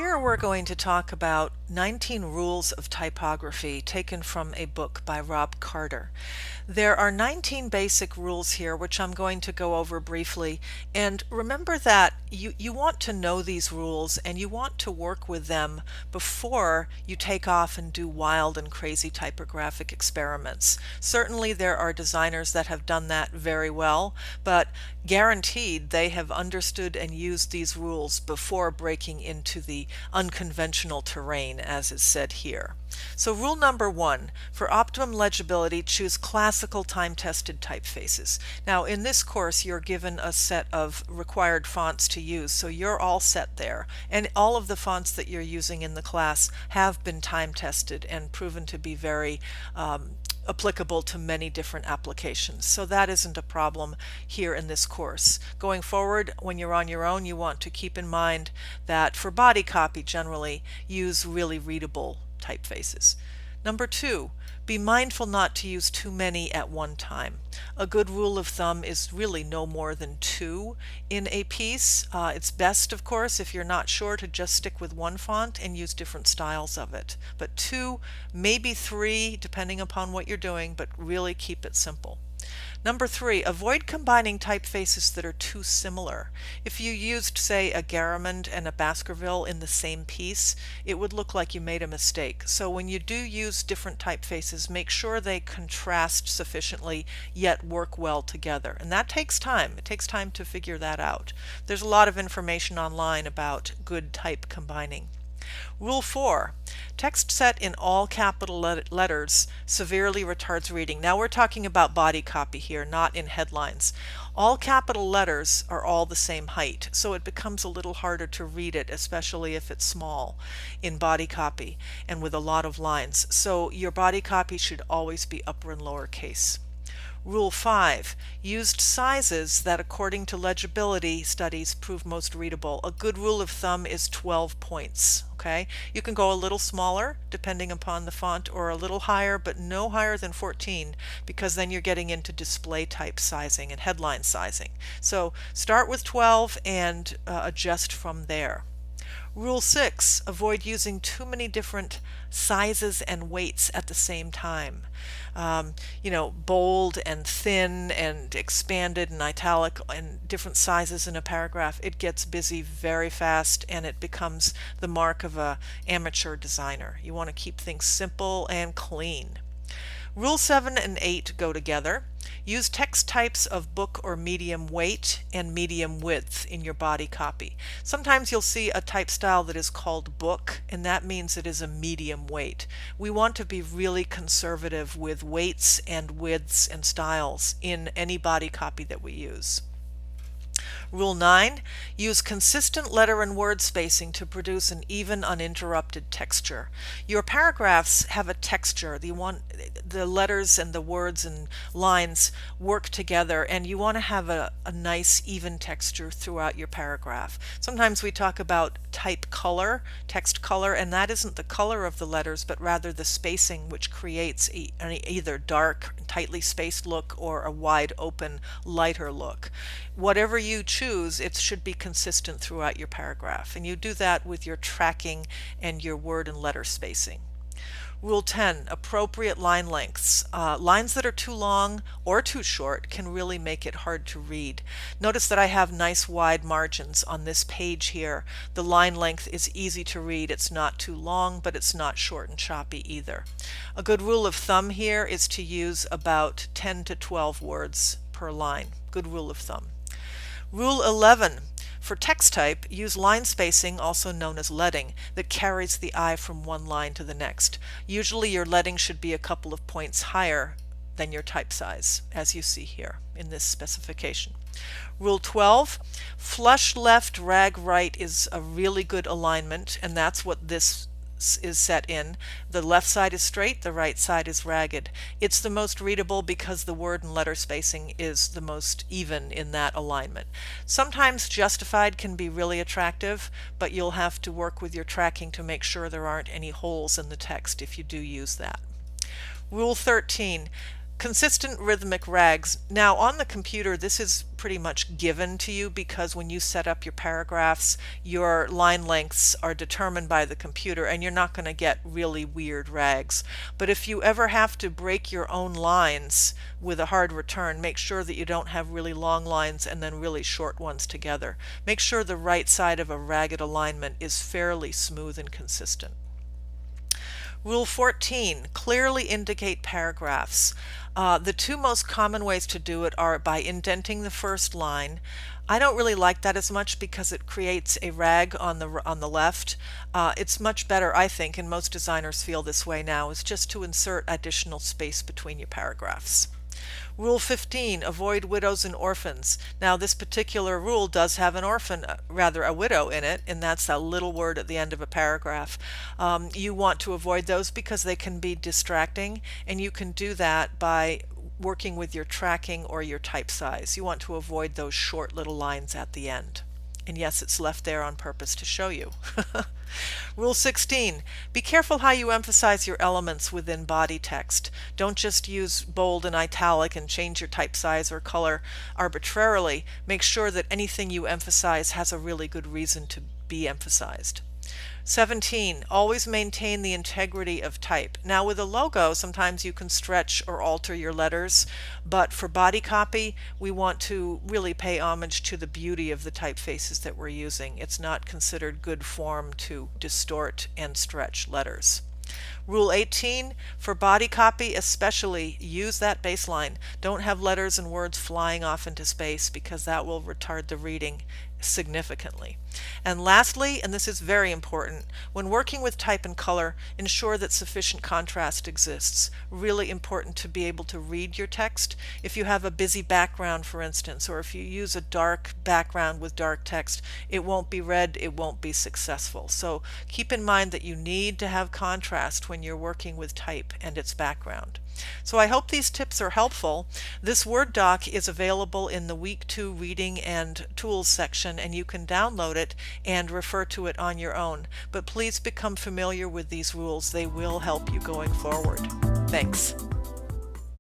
Here we're going to talk about 19 rules of typography taken from a book by Rob Carter. There are 19 basic rules here which I'm going to go over briefly, and remember that you want to know these rules and you want to work with them before you take off and do wild and crazy typographic experiments. Certainly there are designers that have done that very well, but guaranteed they have understood and used these rules before breaking into the unconventional terrain, as is said here. So rule number 1, for optimum legibility, choose classical time-tested typefaces. Now in this course you're given a set of required fonts to use, so you're all set there. And all of the fonts that you're using in the class have been time-tested and proven to be very applicable to many different applications. So that isn't a problem here in this course. Going forward, when you're on your own, you want to keep in mind that for body copy generally, use really readable typefaces. Number 2, be mindful not to use too many at one time. A good rule of thumb is really no more than 2 in a piece. It's best, of course, if you're not sure, to just stick with one font and use different styles of it. But 2, maybe 3, depending upon what you're doing, but really keep it simple. Number 3, avoid combining typefaces that are too similar. If you used, say, a Garamond and a Baskerville in the same piece, it would look like you made a mistake. So when you do use different typefaces, make sure they contrast sufficiently yet work well together. And that takes time. It takes time to figure that out. There's a lot of information online about good type combining. Rule 4, text set in all capital letters severely retards reading. Now we're talking about body copy here, not in headlines. All capital letters are all the same height, so it becomes a little harder to read it, especially if it's small in body copy and with a lot of lines. So your body copy should always be upper and lower case. Rule 5, used sizes that according to legibility studies prove most readable. A good rule of thumb is 12 points. Okay, you can go a little smaller depending upon the font, or a little higher, but no higher than 14, because then you're getting into display type sizing and headline sizing. So start with 12 and adjust from there. Rule 6, avoid using too many different sizes and weights at the same time. Bold and thin and expanded and italic and different sizes in a paragraph. It gets busy very fast and it becomes the mark of an amateur designer. You want to keep things simple and clean. Rule 7 and 8 go together. Use text types of book or medium weight and medium width in your body copy. Sometimes you'll see a type style that is called book, and that means it is a medium weight. We want to be really conservative with weights and widths and styles in any body copy that we use. Rule 9, use consistent letter and word spacing to produce an even, uninterrupted texture. Your paragraphs have a texture. The letters and the words and lines work together, and you want to have a nice, even texture throughout your paragraph. Sometimes we talk about type color, text color, and that isn't the color of the letters, but rather the spacing, which creates an either dark, tightly spaced look or a wide open, lighter look. Whatever you choose, it should be consistent throughout your paragraph, and you do that with your tracking and your word and letter spacing. Rule 10, appropriate line lengths. Lines that are too long or too short can really make it hard to read. Notice that I have nice wide margins on this page here. The line length is easy to read. It's not too long, but it's not short and choppy either. A good rule of thumb here is to use about 10 to 12 words per line. Good rule of thumb. Rule 11. For text type, use line spacing, also known as leading, that carries the eye from one line to the next. Usually your leading should be a couple of points higher than your type size, as you see here in this specification. Rule 12, flush left, rag right is a really good alignment, and that's what this is set in. The left side is straight, the right side is ragged. It's the most readable because the word and letter spacing is the most even in that alignment. Sometimes justified can be really attractive, but you'll have to work with your tracking to make sure there aren't any holes in the text if you do use that. Rule 13, Consistent rhythmic rags. Now on the computer, this is pretty much given to you because when you set up your paragraphs, your line lengths are determined by the computer and you're not going to get really weird rags. But if you ever have to break your own lines with a hard return, make sure that you don't have really long lines and then really short ones together. Make sure the right side of a ragged alignment is fairly smooth and consistent. Rule 14, clearly indicate paragraphs. The two most common ways to do it are by indenting the first line. I don't really like that as much because it creates a rag on the left. It's much better, I think, and most designers feel this way now, is just to insert additional space between your paragraphs. Rule 15, avoid widows and orphans. Now this particular rule does have an orphan, rather a widow in it, and that's a little word at the end of a paragraph. You want to avoid those because they can be distracting, and you can do that by working with your tracking or your type size. You want to avoid those short little lines at the end. And yes, it's left there on purpose to show you. Rule 16, be careful how you emphasize your elements within body text. Don't just use bold and italic and change your type size or color arbitrarily. Make sure that anything you emphasize has a really good reason to be emphasized. 17, always maintain the integrity of type. Now with a logo, sometimes you can stretch or alter your letters, but for body copy, we want to really pay homage to the beauty of the typefaces that we're using. It's not considered good form to distort and stretch letters. Rule 18, for body copy especially, use that baseline. Don't have letters and words flying off into space because that will retard the reading significantly. And lastly, and this is very important, when working with type and color, ensure that sufficient contrast exists. Really important to be able to read your text. If you have a busy background, for instance, or if you use a dark background with dark text, it won't be read, it won't be successful. So keep in mind that you need to have contrast when you're working with type and its background. So I hope these tips are helpful. This Word doc is available in the Week 2 Reading and Tools section, and you can download it and refer to it on your own. But please become familiar with these rules. They will help you going forward. Thanks.